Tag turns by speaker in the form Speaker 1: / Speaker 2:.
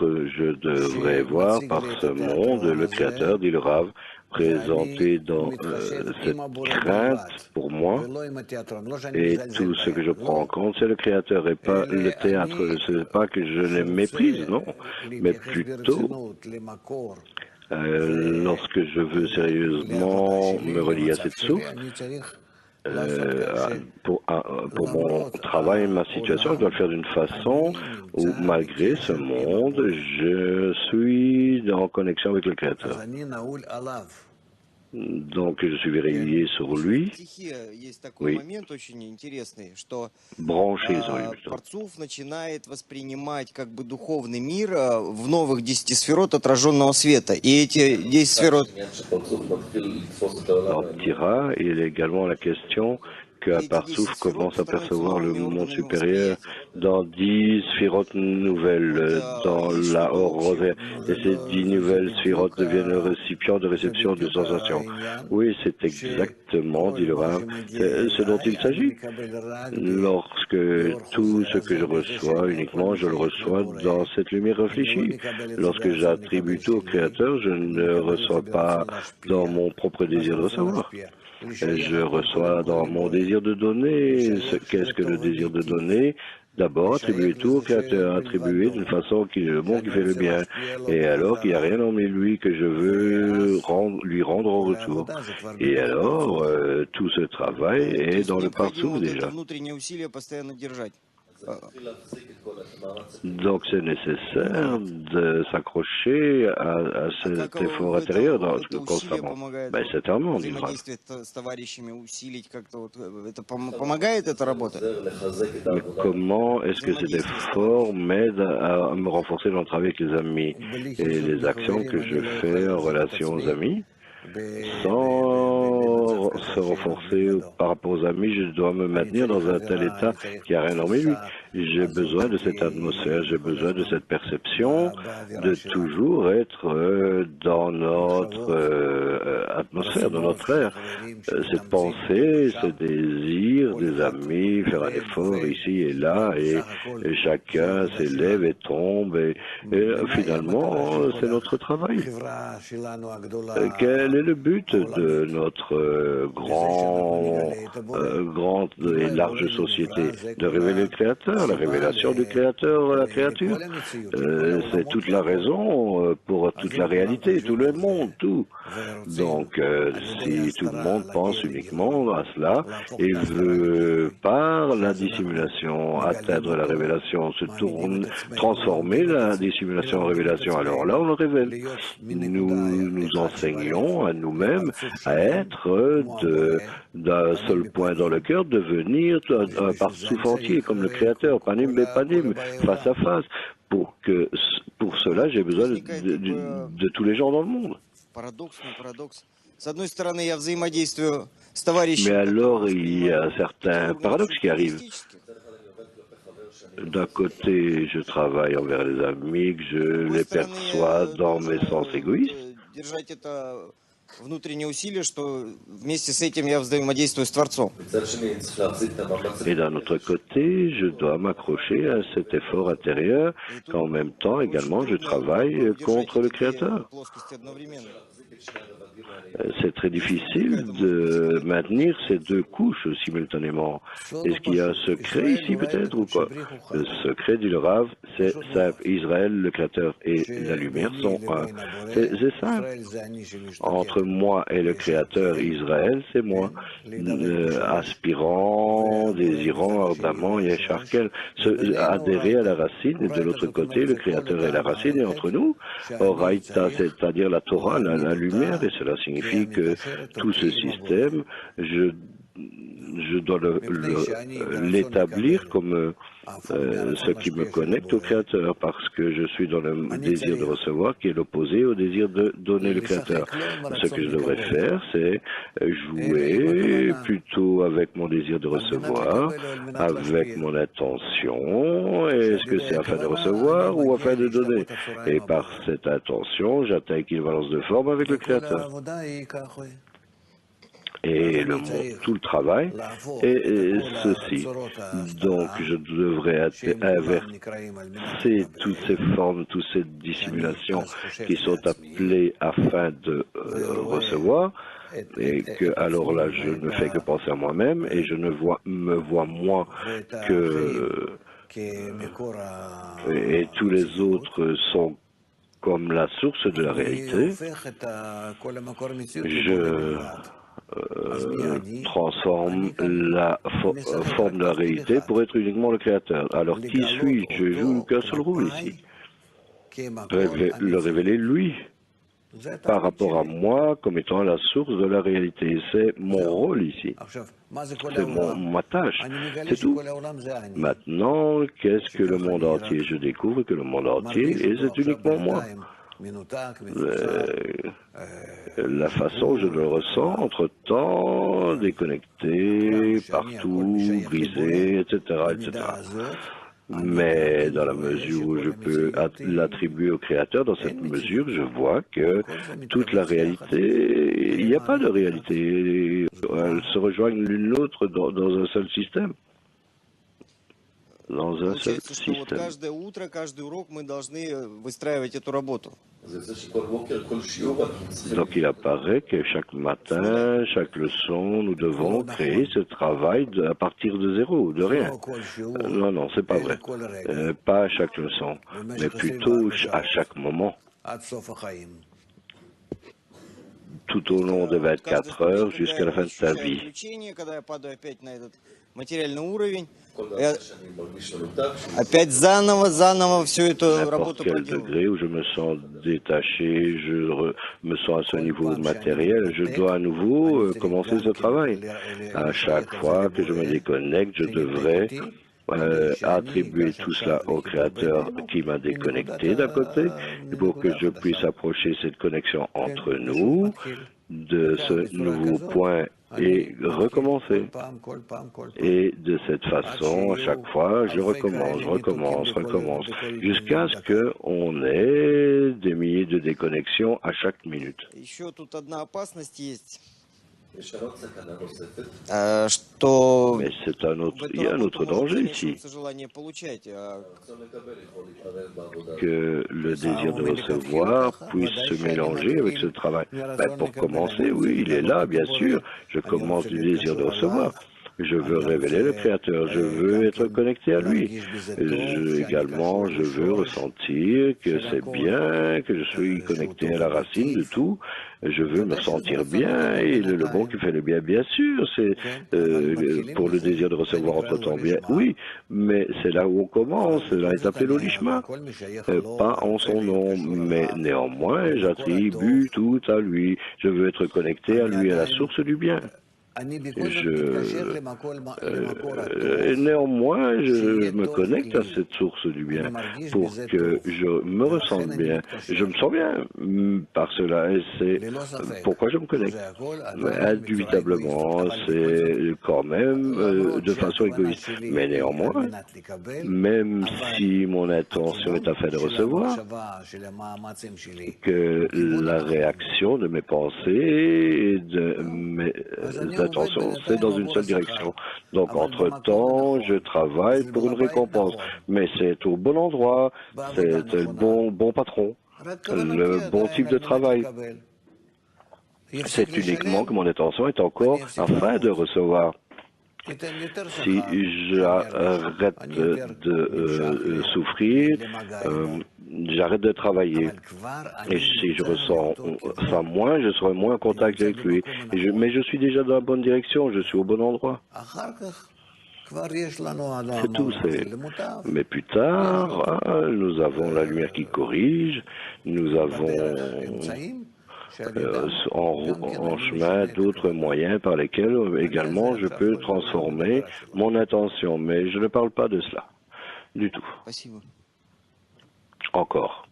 Speaker 1: je devrais voir par ce monde le Créateur, dit le Rav, présenté dans cette crainte pour moi, et tout ce que je prends en compte, c'est le Créateur et pas le théâtre. Ce n'est pas que je les méprise, non, mais plutôt lorsque je veux sérieusement me relier à cette source, pour mon travail, ma situation, je dois le faire d'une façon où, malgré ce monde, je suis en connexion avec le Créateur. Donc, je suis relié sur lui. Oui. Branché sur lui, plutôt.
Speaker 2: Парцуф начинает воспринимать как бы духовный мир в новых 10 сферот отраженного света. И эти 10 сферот...
Speaker 1: Dans Tira, il y a également la question que Parsouf commence à percevoir le monde supérieur dans 10 sphirotes nouvelles, dans la Or rosaire. Et ces 10 nouvelles sphirotes deviennent le récipient de réception de sensations. Oui, c'est exactement, dit le Rav, ce dont il s'agit. Lorsque tout ce que je reçois, uniquement, je le reçois dans cette lumière réfléchie. Lorsque j'attribue tout au Créateur, je ne reçois pas dans mon propre désir de recevoir. Je reçois dans mon désir de donner. Qu'est-ce que le désir de donner? D'abord, attribuer tout au Créateur, attribuer d'une façon qui est le bon, qui fait le bien. Et alors qu'il n'y a rien en lui que je veux lui rendre en retour. Et alors, tout ce travail est dans le partout déjà. Donc c'est nécessaire de s'accrocher à cet effort intérieur constamment. Ben, c'est un monde, il Mais comment est-ce que cet effort m'aide à me renforcer dans le travail avec les amis et les actions que je fais en relation aux amis? Sans se renforcer par rapport aux amis, je dois me maintenir dans un tel état qui n'a rien en lui. J'ai besoin de cette atmosphère, j'ai besoin de cette perception, de toujours être dans notre atmosphère, dans notre air. Cette pensée, ce désir des amis, faire un effort ici et là, et chacun s'élève et tombe, et finalement, c'est notre travail. Quel est le but de notre grande et large société? De révéler le Créateur, la révélation du Créateur à la créature. C'est toute la raison pour toute la réalité, tout le monde, tout. Donc, si tout le monde pense uniquement à cela et veut, par la dissimulation, atteindre la révélation, transformer la dissimulation en révélation, alors là, on le révèle. Nous nous enseignons à nous-mêmes à être d'un seul point dans le cœur, devenir un partout entier, comme le Créateur, panim bepanim, face à face. Pour cela, j'ai besoin de tous les gens dans le monde. Mais alors, il y a certains paradoxes qui arrivent. D'un côté, je travaille envers les amis, que je les perçois dans mes sens égoïstes. Et d'un autre côté, je dois m'accrocher à cet effort intérieur qu'en même temps également je travaille contre le Créateur. C'est très difficile de maintenir ces deux couches simultanément. Est-ce qu'il y a un secret ici peut-être ou quoi? Le secret, dit le Rav, c'est simple. Israël, le Créateur et la lumière sont un. C'est simple. Entre moi et le Créateur, Israël, c'est moi. Aspirant, désirant, ardemment, Yesharkel, adhérer à la racine, et de l'autre côté, le Créateur est la racine, et entre nous, Oraïta, c'est-à-dire la Torah, la lumière, et cela signifie que tout ce système, je dois l'établir comme ce qui me connecte au Créateur, parce que je suis dans le désir de recevoir qui est l'opposé au désir de donner le Créateur. Ce que je devrais faire, c'est jouer plutôt avec mon désir de recevoir, avec mon intention. Est-ce que c'est afin de recevoir ou afin de donner? Et par cette intention, j'atteins équivalence de forme avec le Créateur. Et tout le travail est ceci. Donc je devrais inverser toutes ces formes, toutes ces dissimulations qui sont appelées afin de recevoir, et que alors là je ne fais que penser à moi-même et je ne me vois moi que et tous les autres sont comme la source de la réalité. Je transforme la forme de la réalité pour être uniquement le créateur. Alors qui suis-je? Je joue qu'un seul rôle ici. Le révéler lui par rapport à moi comme étant la source de la réalité. C'est mon rôle ici. C'est ma tâche. C'est tout. Maintenant, qu'est-ce que le monde entier? Je découvre que le monde entier, et c'est uniquement moi. La façon je le ressens, entre-temps, déconnecté, partout, brisé, etc., etc. Mais dans la mesure où je peux l'attribuer au Créateur, dans cette mesure, je vois que toute la réalité, il n'y a pas de réalité. Elles se rejoignent l'une l'autre dans un seul système. Dans un seul système. Donc il apparaît que chaque matin, chaque leçon, nous devons créer ce travail à partir de zéro, de rien. Non, non, c'est pas vrai. Pas à chaque leçon, mais plutôt à chaque moment. Tout au long de 24 heures jusqu'à la fin de ta vie. N'importe quel degré où je me sens détaché, je me sens à ce niveau matériel, je dois à nouveau commencer ce travail. À chaque fois que je me déconnecte, je devrais attribuer tout cela au Créateur qui m'a déconnecté d'un côté, pour que je puisse approcher cette connexion entre nous, de ce nouveau point et recommencer. Et de cette façon, à chaque fois, je recommence, jusqu'à ce qu'on ait des milliers de déconnexions à chaque minute. Mais il y a un autre danger ici, que le désir de recevoir puisse se mélanger avec ce travail. Pour commencer, oui, il est là, bien sûr, je commence du désir de recevoir. Je veux révéler le Créateur, je veux être connecté à lui. Également, je veux ressentir que c'est bien, que je suis connecté à la racine de tout. Je veux me sentir bien, et le bon qui fait le bien, bien sûr, c'est pour le désir de recevoir entre-temps bien, oui, mais c'est là où on commence, cela est appelé l'olishma, pas en son nom, mais néanmoins, j'attribue tout à lui, je veux être connecté à lui, à la source du bien. Néanmoins, je me connecte à cette source du bien pour que je me ressente bien. Je me sens bien par cela, et c'est pourquoi je me connecte. Indubitablement, c'est quand même de façon égoïste. Mais néanmoins, même si mon intention est afin de recevoir, que la réaction de mes pensées et de mes intentions, c'est dans une seule direction. Donc, entre-temps, je travaille pour une récompense. Mais c'est au bon endroit, c'est le bon patron, le bon type de travail. C'est uniquement que mon intention est encore afin de recevoir. Si j'arrête de souffrir, j'arrête de travailler. Et si je ressens ça moins, je serai moins en contact avec lui. Mais je suis déjà dans la bonne direction, je suis au bon endroit. C'est tout. Mais plus tard, nous avons la lumière qui corrige, nous avons en chemin d'autres moyens par lesquels également je peux transformer mon intention. Mais je ne parle pas de cela du tout. Encore.